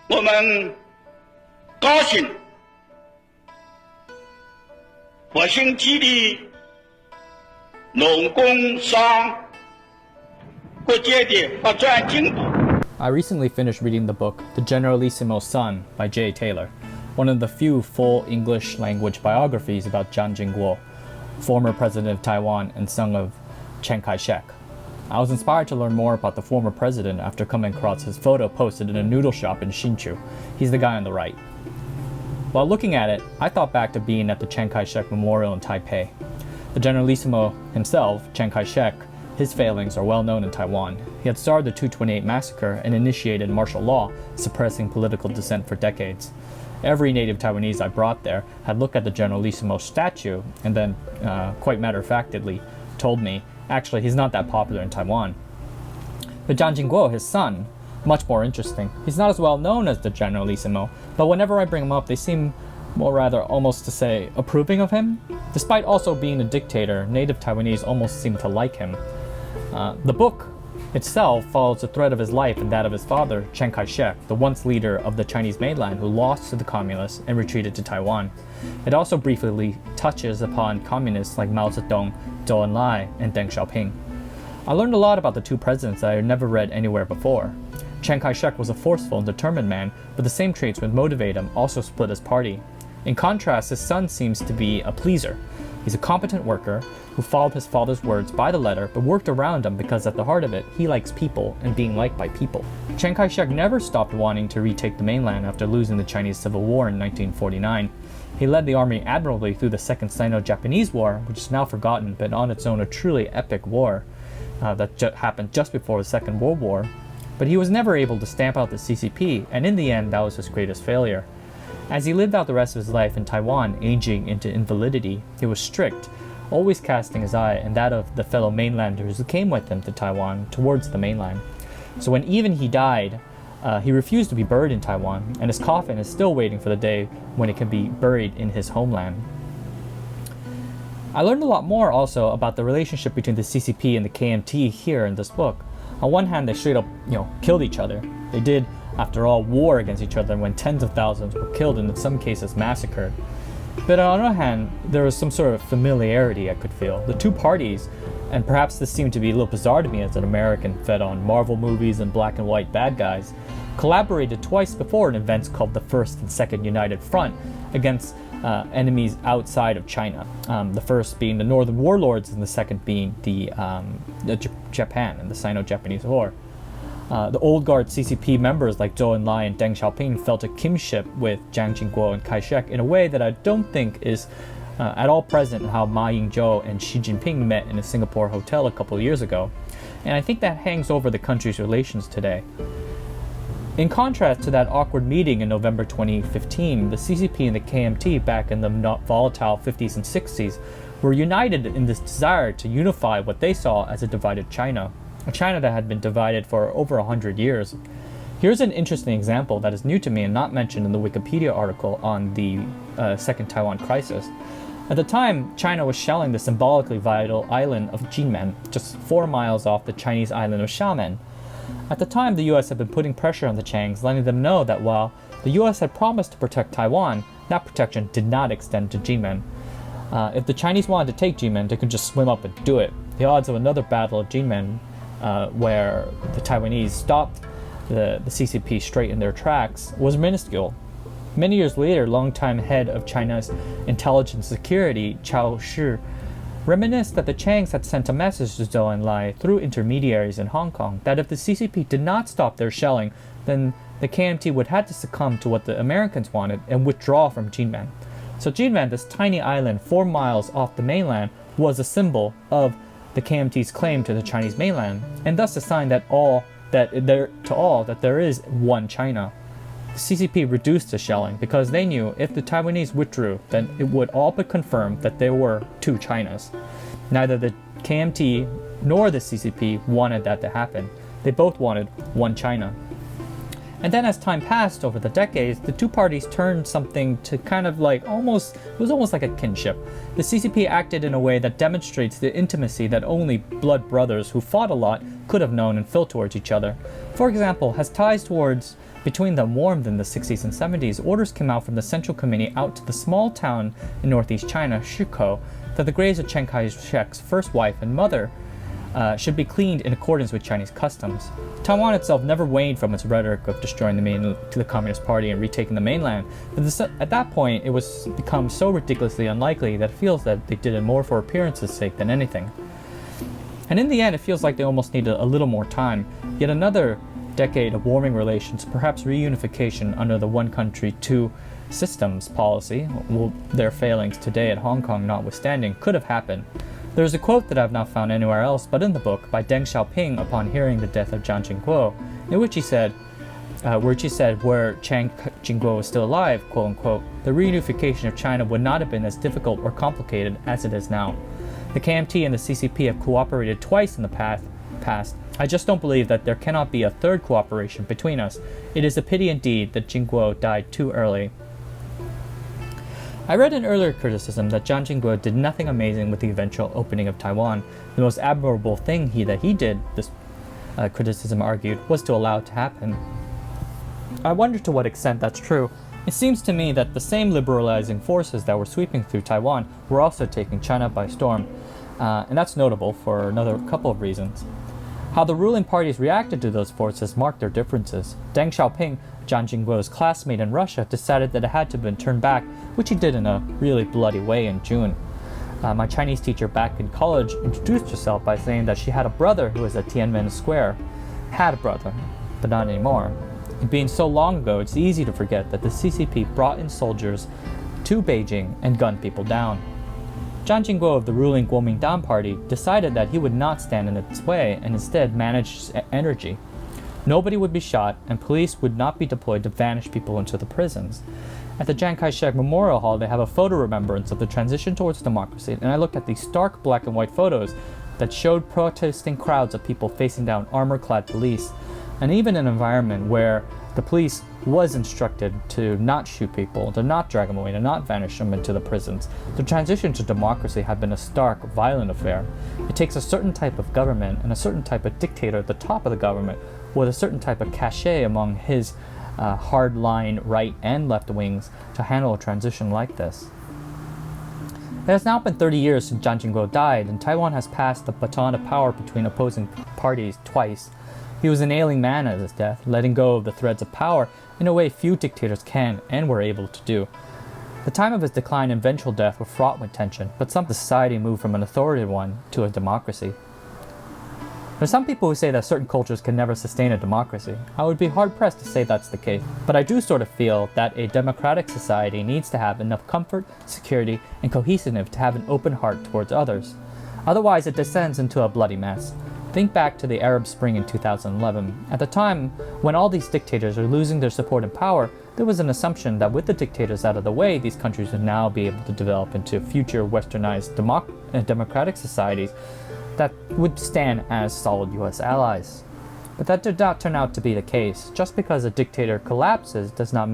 我们高兴，复兴基地农工商各界的发展进步。 I recently finished reading the book The Generalissimo's Son by J. Taylor, one of the few full English language biographies about Chiang Ching-Kuo, former president of Taiwan and son of Chiang Kai-Shek. I was inspired to learn more about the former president after coming across his photo posted in a noodle shop in Hsinchu. He's the guy on the right. While looking at it, I thought back to being at the Chiang Kai-Shek Memorial in Taipei. The Generalissimo himself, Chiang Kai-Shek, his failings are well known in Taiwan. He had started the 228 massacre and initiated martial law, suppressing political dissent for decades. Every native Taiwanese I brought there had looked at the Generalissimo statue and then, quite matter-of-factly, told me, actually, he's not that popular in Taiwan. But Chiang Ching-Kuo, his son, much more interesting. He's not as well known as the Generalissimo, but whenever I bring him up, they seem more rather almost to say approving of him. Despite also being a dictator, native Taiwanese almost seem to like him. The book itself follows the thread of his life and that of his father, Chiang Kai-Shek, the once leader of the Chinese mainland who lost to the communists and retreated to Taiwan. It also briefly touches upon communists like Mao Zedong, Zhou Enlai, and Deng Xiaoping. I learned a lot about the two presidents that I had never read anywhere before. Chiang Kai-Shek was a forceful and determined man, but the same traits would motivate him also split his party. In contrast, his son seems to be a pleaser. He's a competent worker who followed his father's words by the letter but worked around them because at the heart of it, he likes people and being liked by people. Chiang Kai-Shek never stopped wanting to retake the mainland after losing the Chinese Civil War in 1949. He led the army admirably through the Second Sino-Japanese War, which is now forgotten but on its own a truly epic war that happened just before the Second World War. But he was never able to stamp out the CCP, and in the end that was his greatest failure. As he lived out the rest of his life in Taiwan, aging into invalidity, he was strict, always casting his eye and that of the fellow mainlanders who came with him to Taiwan towards the mainland. So when even he died, he refused to be buried in Taiwan, and his coffin is still waiting for the day when it can be buried in his homeland. I learned a lot more also about the relationship between the CCP and the KMT here in this book. On one hand, they straight up, killed each other. They did, after all, war against each other when tens of thousands were killed and in some cases massacred. But on the other hand, there was some sort of familiarity I could feel. The two parties, and perhaps this seemed to be a little bizarre to me as an American fed on Marvel movies and black and white bad guys, collaborated twice before in events called the First and Second United Front against enemies outside of China. The first being the Northern Warlords and the second being the Japan and the Sino-Japanese War. The old guard CCP members like Zhou Enlai and Deng Xiaoping felt a kinship with Chiang Ching-Kuo and Kai-Shek in a way that I don't think is at all present in how Ma Ying-jeou and Xi Jinping met in a Singapore hotel a couple of years ago. And I think that hangs over the country's relations today. In contrast to that awkward meeting in November 2015, the CCP and the KMT back in the volatile 50s and 60s were united in this desire to unify what they saw as a divided China. A China that had been divided for over 100 years. Here's an interesting example that is new to me and not mentioned in the Wikipedia article on the Second Taiwan Crisis. At the time, China was shelling the symbolically vital island of Jinmen, just 4 miles off the Chinese island of Xiamen. At the time, the US had been putting pressure on the Chiangs, letting them know that while the US had promised to protect Taiwan, that protection did not extend to Jinmen. If the Chinese wanted to take Jinmen, they could just swim up and do it. The odds of another battle of Jinmen where the Taiwanese stopped the CCP straight in their tracks was minuscule. Many years later, longtime head of China's intelligence security, Chao Shi, reminisced that the Chiangs had sent a message to Zhou Enlai through intermediaries in Hong Kong that if the CCP did not stop their shelling, then the KMT would have to succumb to what the Americans wanted and withdraw from Jinmen. So Jinmen, this tiny island 4 miles off the mainland, was a symbol of the KMT's claim to the Chinese mainland, and thus a sign that there is one China. The CCP reduced the shelling because they knew if the Taiwanese withdrew, then it would all but confirm that there were two Chinas. Neither the KMT nor the CCP wanted that to happen. They both wanted one China. And then as time passed over the decades, the two parties turned something to kind of like it was almost like a kinship. The CCP acted in a way that demonstrates the intimacy that only blood brothers who fought a lot could have known and felt towards each other. For example, has ties towards Between the warmth in the 60s and 70s, orders came out from the Central Committee out to the small town in northeast China, Shikuo, that the graves of Chiang Kai-Shek's first wife and mother should be cleaned in accordance with Chinese customs. Taiwan itself never waned from its rhetoric of destroying the Communist Party and retaking the mainland, but at that point it was become so ridiculously unlikely that it feels that they did it more for appearance's sake than anything. And in the end, it feels like they almost needed a little more time, yet another decade of warming relations, perhaps reunification under the one country, two systems policy, their failings today at Hong Kong notwithstanding, could have happened. There is a quote that I have not found anywhere else but in the book by Deng Xiaoping upon hearing the death of Chiang Ching-Kuo, in which he said, were Chiang Ching-Kuo was still alive, quote unquote, the reunification of China would not have been as difficult or complicated as it is now. The KMT and the CCP have cooperated twice in the past. I just don't believe that there cannot be a third cooperation between us. It is a pity indeed that Ching-Kuo died too early. I read an earlier criticism that Chiang Ching-Kuo did nothing amazing with the eventual opening of Taiwan. The most admirable thing that he did, this criticism argued, was to allow it to happen. I wonder to what extent that's true. It seems to me that the same liberalizing forces that were sweeping through Taiwan were also taking China by storm, and that's notable for another couple of reasons. How the ruling parties reacted to those forces marked their differences. Deng Xiaoping, Chiang Ching-Kuo's classmate in Russia, decided that it had to have been turned back, which he did in a really bloody way in June. My Chinese teacher back in college introduced herself by saying that she had a brother who was at Tiananmen Square. Had a brother, but not anymore. It being so long ago, it's easy to forget that the CCP brought in soldiers to Beijing and gunned people down. Chiang Ching-Kuo of the ruling Kuomintang party decided that he would not stand in its way and instead managed energy. Nobody would be shot and police would not be deployed to vanish people into the prisons. At the Chiang Kai-Shek Memorial Hall, they have a photo remembrance of the transition towards democracy, and I looked at these stark black and white photos that showed protesting crowds of people facing down armor-clad police, and even an environment where the police was instructed to not shoot people, to not drag them away, to not vanish them into the prisons. The transition to democracy had been a stark, violent affair. It takes a certain type of government and a certain type of dictator at the top of the government with a certain type of cachet among his hardline right and left wings to handle a transition like this. It has now been 30 years since Chiang Ching-Kuo died, and Taiwan has passed the baton of power between opposing parties twice. He was an ailing man at his death, letting go of the threads of power in a way few dictators can and were able to do. The time of his decline and eventual death were fraught with tension, but some society moved from an authoritative one to a democracy. There are some people who say that certain cultures can never sustain a democracy. I would be hard-pressed to say that's the case, but I do sort of feel that a democratic society needs to have enough comfort, security, and cohesiveness to have an open heart towards others. Otherwise, it descends into a bloody mess. Think back to the Arab Spring in 2011. At the time, when all these dictators are losing their support and power, there was an assumption that with the dictators out of the way, these countries would now be able to develop into future westernized democratic societies that would stand as solid US allies. But that did not turn out to be the case. Just because a dictator collapses does not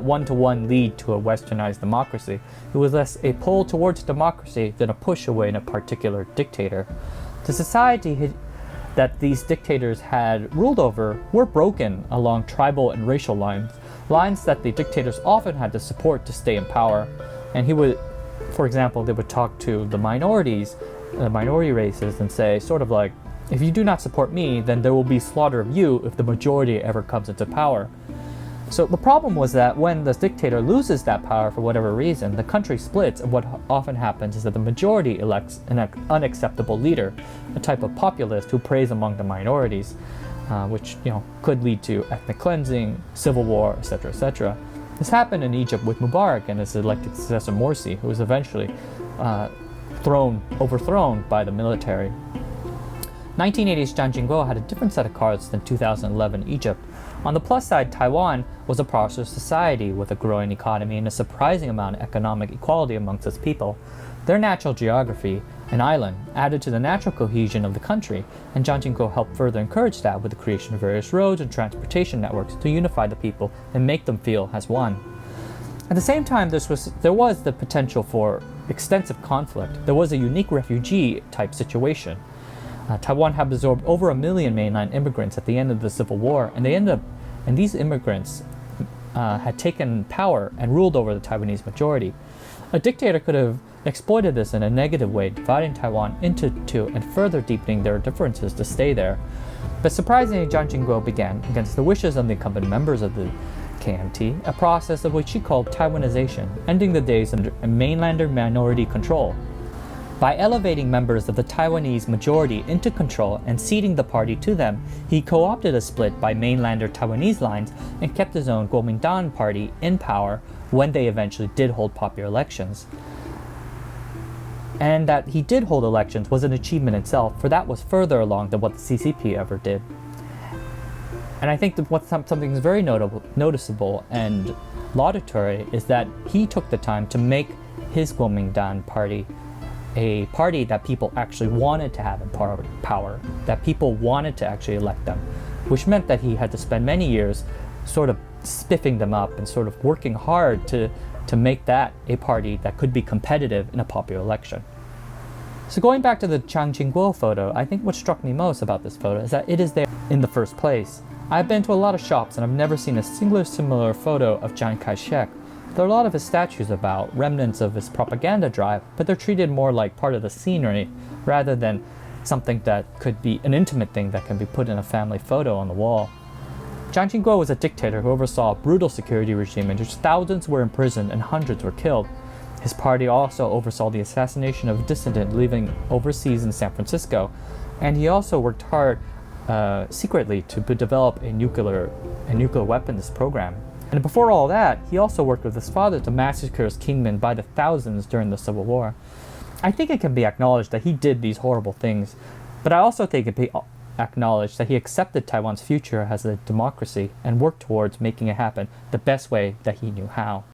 one-to-one lead to a westernized democracy. It was less a pull towards democracy than a push away in a particular dictator. The society that these dictators had ruled over were broken along tribal and racial lines that the dictators often had to support to stay in power. And for example, they would talk to the minorities, the minority races, and say sort of like, if you do not support me, then there will be slaughter of you if the majority ever comes into power. So the problem was that when the dictator loses that power for whatever reason, the country splits, and what often happens is that the majority elects an unacceptable leader, a type of populist who preys among the minorities, which could lead to ethnic cleansing, civil war, etc., etc. This happened in Egypt with Mubarak and his elected successor Morsi, who was eventually overthrown by the military. 1980s Chiang Ching-Kuo had a different set of cards than 2011 Egypt. On the plus side, Taiwan was a prosperous society with a growing economy and a surprising amount of economic equality amongst its people. Their natural geography, an island, added to the natural cohesion of the country, and Chiang Ching-Kuo helped further encourage that with the creation of various roads and transportation networks to unify the people and make them feel as one. At the same time, there was the potential for extensive conflict. There was a unique refugee-type situation. Taiwan had absorbed over 1 million mainland immigrants at the end of the Civil War, and they ended up and these immigrants had taken power and ruled over the Taiwanese majority. A dictator could have exploited this in a negative way, dividing Taiwan into two and further deepening their differences to stay there. But surprisingly, Chiang Ching-Kuo began, against the wishes of the incumbent members of the KMT, a process of which he called Taiwanization, ending the days under mainlander minority control. By elevating members of the Taiwanese majority into control and ceding the party to them, he co-opted a split by mainlander Taiwanese lines and kept his own Kuomintang party in power when they eventually did hold popular elections. And that he did hold elections was an achievement itself, for that was further along than what the CCP ever did. And I think that something that's very noticeable and laudatory is that he took the time to make his Kuomintang party a party that people actually wanted to have in power, that people wanted to actually elect them, which meant that he had to spend many years sort of spiffing them up and sort of working hard to make that a party that could be competitive in a popular election. So going back to the Chiang Ching-Kuo photo, I think what struck me most about this photo is that it is there in the first place. I've been to a lot of shops and I've never seen a single similar photo of Chiang Kai-Shek. There are a lot of his statues about, remnants of his propaganda drive, but they're treated more like part of the scenery rather than something that could be an intimate thing that can be put in a family photo on the wall. Chiang Ching-Kuo was a dictator who oversaw a brutal security regime in which thousands were imprisoned and hundreds were killed. His party also oversaw the assassination of a dissident living overseas in San Francisco, and he also worked hard secretly to develop a nuclear weapons program. And before all that, he also worked with his father to massacre his kingmen by the thousands during the Civil War. I think it can be acknowledged that he did these horrible things, but I also think it can be acknowledged that he accepted Taiwan's future as a democracy and worked towards making it happen the best way that he knew how.